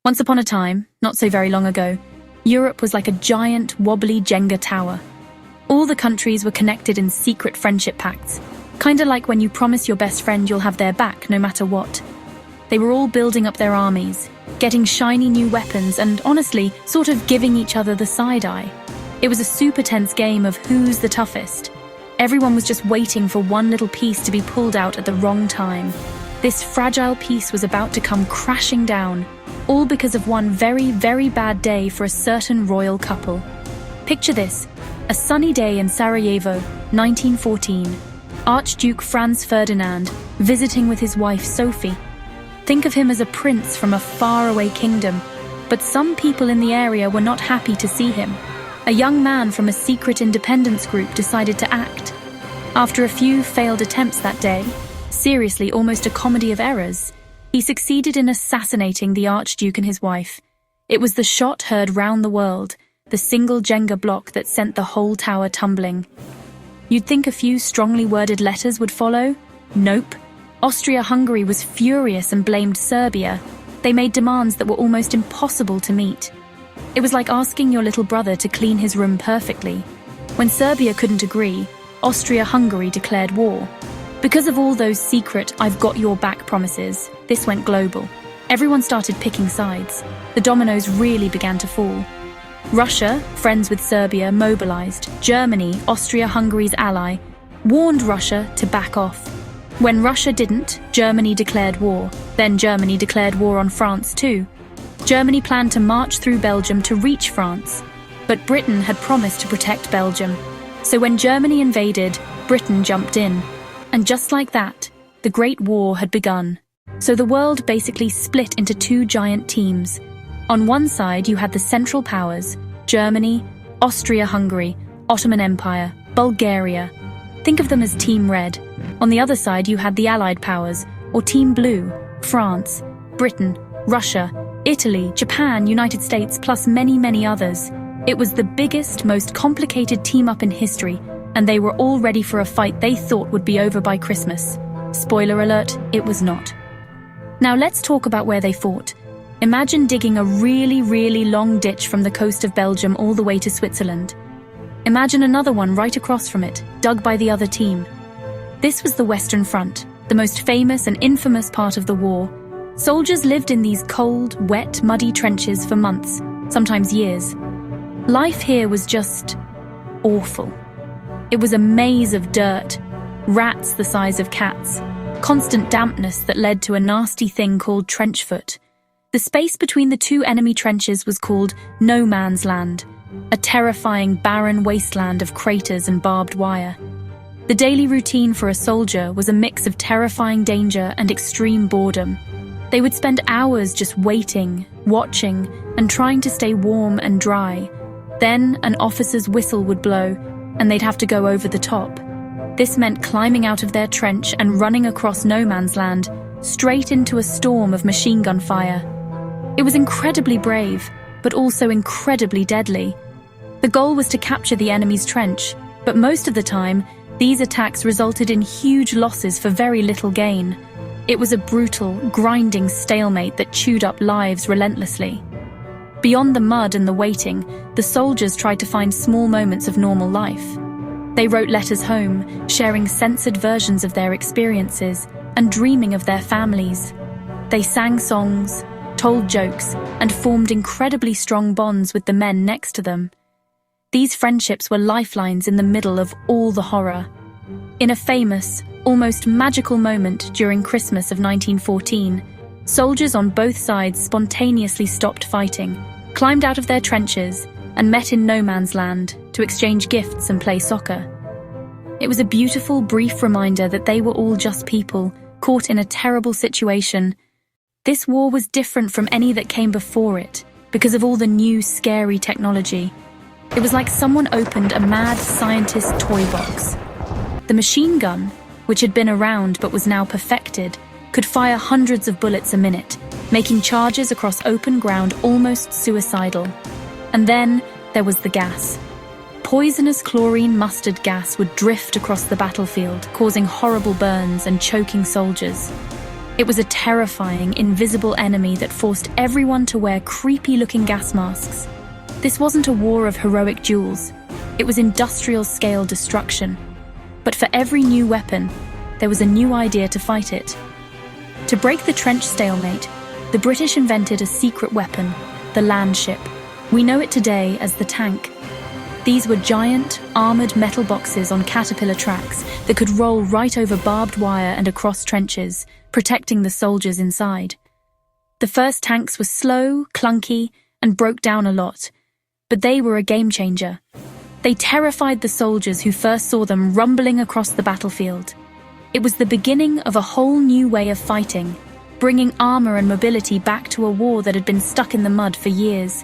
Once upon a time, not so very long ago, Europe was like a giant, wobbly Jenga tower. All the countries were connected in secret friendship pacts, kinda like when you promise your best friend you'll have their back no matter what. They were all building up their armies, getting shiny new weapons and, honestly, sort of giving each other the side eye. It was a super tense game of who's the toughest. Everyone was just waiting for one little piece to be pulled out at the wrong time. This fragile piece was about to come crashing down, all because of one very, very bad day for a certain royal couple. Picture this, a sunny day in Sarajevo, 1914. Archduke Franz Ferdinand, visiting with his wife Sophie. Think of him as a prince from a faraway kingdom, but some people in the area were not happy to see him. A young man from a secret independence group decided to act. After a few failed attempts that day, seriously almost a comedy of errors, he succeeded in assassinating the Archduke and his wife. It was the shot heard round the world, the single Jenga block that sent the whole tower tumbling. You'd think a few strongly worded letters would follow? Nope. Austria-Hungary was furious and blamed Serbia. They made demands that were almost impossible to meet. It was like asking your little brother to clean his room perfectly. When Serbia couldn't agree, Austria-Hungary declared war. Because of all those secret "I've got your back" promises, this went global. Everyone started picking sides. The dominoes really began to fall. Russia, friends with Serbia, mobilized. Germany, Austria-Hungary's ally, warned Russia to back off. When Russia didn't, Germany declared war. Then Germany declared war on France too. Germany planned to march through Belgium to reach France, but Britain had promised to protect Belgium. So when Germany invaded, Britain jumped in. And just like that, the Great War had begun. So the world basically split into two giant teams. On one side you had the Central Powers, Germany, Austria-Hungary, Ottoman Empire, Bulgaria. Think of them as Team Red. On the other side you had the Allied Powers, or Team Blue, France, Britain, Russia, Italy, Japan, United States, plus many, many others. It was the biggest, most complicated team-up in history, and they were all ready for a fight they thought would be over by Christmas. Spoiler alert, it was not. Now let's talk about where they fought. Imagine digging a really, really long ditch from the coast of Belgium all the way to Switzerland. Imagine another one right across from it, dug by the other team. This was the Western Front, the most famous and infamous part of the war. Soldiers lived in these cold, wet, muddy trenches for months, sometimes years. Life here was just awful. It was a maze of dirt, rats the size of cats, constant dampness that led to a nasty thing called trench foot. The space between the two enemy trenches was called no man's land, a terrifying barren wasteland of craters and barbed wire. The daily routine for a soldier was a mix of terrifying danger and extreme boredom. They would spend hours just waiting, watching, and trying to stay warm and dry. Then an officer's whistle would blow, and they'd have to go over the top. This meant climbing out of their trench and running across no man's land, straight into a storm of machine gun fire. It was incredibly brave, but also incredibly deadly. The goal was to capture the enemy's trench, but most of the time, these attacks resulted in huge losses for very little gain. It was a brutal, grinding stalemate that chewed up lives relentlessly. Beyond the mud and the waiting, the soldiers tried to find small moments of normal life. They wrote letters home, sharing censored versions of their experiences and dreaming of their families. They sang songs, told jokes, and formed incredibly strong bonds with the men next to them. These friendships were lifelines in the middle of all the horror. In a famous, almost magical moment during Christmas of 1914, soldiers on both sides spontaneously stopped fighting, climbed out of their trenches, and met in no man's land to exchange gifts and play soccer. It was a beautiful, brief reminder that they were all just people, caught in a terrible situation. This war was different from any that came before it, because of all the new, scary technology. It was like someone opened a mad scientist toy box. The machine gun, which had been around but was now perfected, could fire hundreds of bullets a minute, making charges across open ground almost suicidal. And then there was the gas. Poisonous chlorine mustard gas would drift across the battlefield, causing horrible burns and choking soldiers. It was a terrifying, invisible enemy that forced everyone to wear creepy-looking gas masks. This wasn't a war of heroic duels. It was industrial-scale destruction. But for every new weapon, there was a new idea to fight it. To break the trench stalemate, the British invented a secret weapon, the land ship. We know it today as the tank. These were giant, armoured metal boxes on caterpillar tracks that could roll right over barbed wire and across trenches, protecting the soldiers inside. The first tanks were slow, clunky, and broke down a lot, but they were a game changer. They terrified the soldiers who first saw them rumbling across the battlefield. It was the beginning of a whole new way of fighting, bringing armour and mobility back to a war that had been stuck in the mud for years.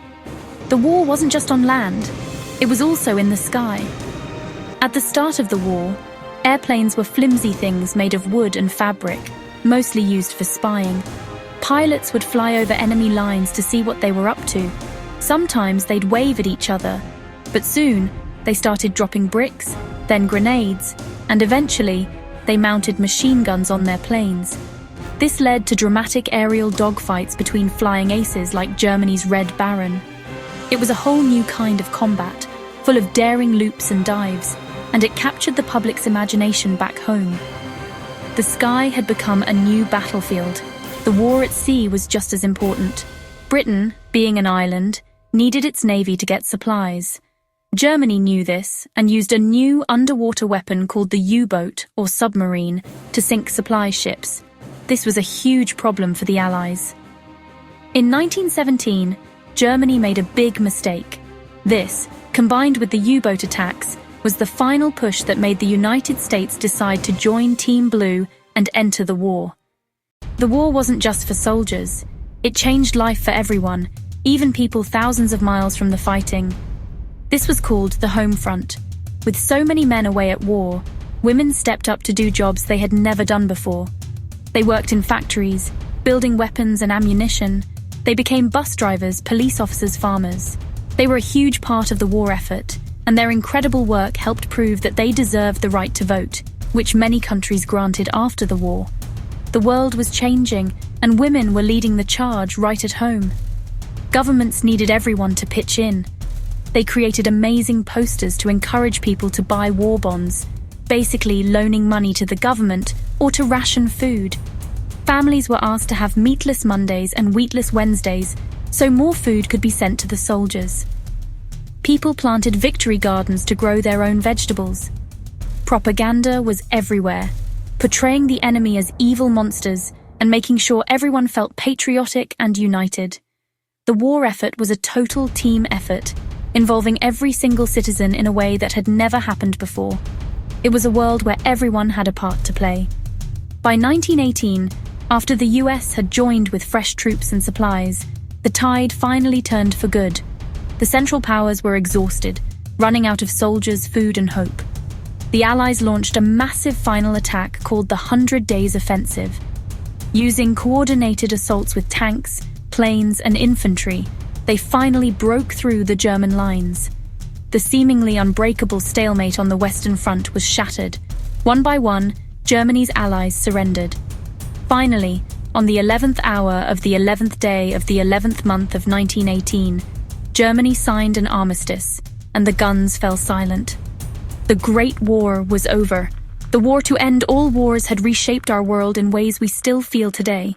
The war wasn't just on land, it was also in the sky. At the start of the war, airplanes were flimsy things made of wood and fabric, mostly used for spying. Pilots would fly over enemy lines to see what they were up to. Sometimes they'd wave at each other, but soon they started dropping bricks, then grenades, and eventually they mounted machine guns on their planes. This led to dramatic aerial dogfights between flying aces like Germany's Red Baron. It was a whole new kind of combat, full of daring loops and dives, and it captured the public's imagination back home. The sky had become a new battlefield. The war at sea was just as important. Britain, being an island, needed its navy to get supplies. Germany knew this and used a new underwater weapon called the U-boat, or submarine, to sink supply ships. This was a huge problem for the Allies. In 1917, Germany made a big mistake. This, combined with the U-boat attacks, was the final push that made the United States decide to join Team Blue and enter the war. The war wasn't just for soldiers. It changed life for everyone, even people thousands of miles from the fighting. This was called the home front. With so many men away at war, women stepped up to do jobs they had never done before. They worked in factories, building weapons and ammunition. They became bus drivers, police officers, farmers. They were a huge part of the war effort, and their incredible work helped prove that they deserved the right to vote, which many countries granted after the war. The world was changing, and women were leading the charge right at home. Governments needed everyone to pitch in. They created amazing posters to encourage people to buy war bonds, basically loaning money to the government or to ration food. Families were asked to have meatless Mondays and wheatless Wednesdays, so more food could be sent to the soldiers. People planted victory gardens to grow their own vegetables. Propaganda was everywhere, portraying the enemy as evil monsters and making sure everyone felt patriotic and united. The war effort was a total team effort, involving every single citizen in a way that had never happened before. It was a world where everyone had a part to play. By 1918, after the US had joined with fresh troops and supplies, the tide finally turned for good. The Central Powers were exhausted, running out of soldiers, food, and hope. The Allies launched a massive final attack called the 100 Days Offensive. Using coordinated assaults with tanks, planes, and infantry, they finally broke through the German lines. The seemingly unbreakable stalemate on the Western Front was shattered. One by one, Germany's allies surrendered. Finally, on the 11th hour of the 11th day of the 11th month of 1918, Germany signed an armistice, and the guns fell silent. The Great War was over. The war to end all wars had reshaped our world in ways we still feel today.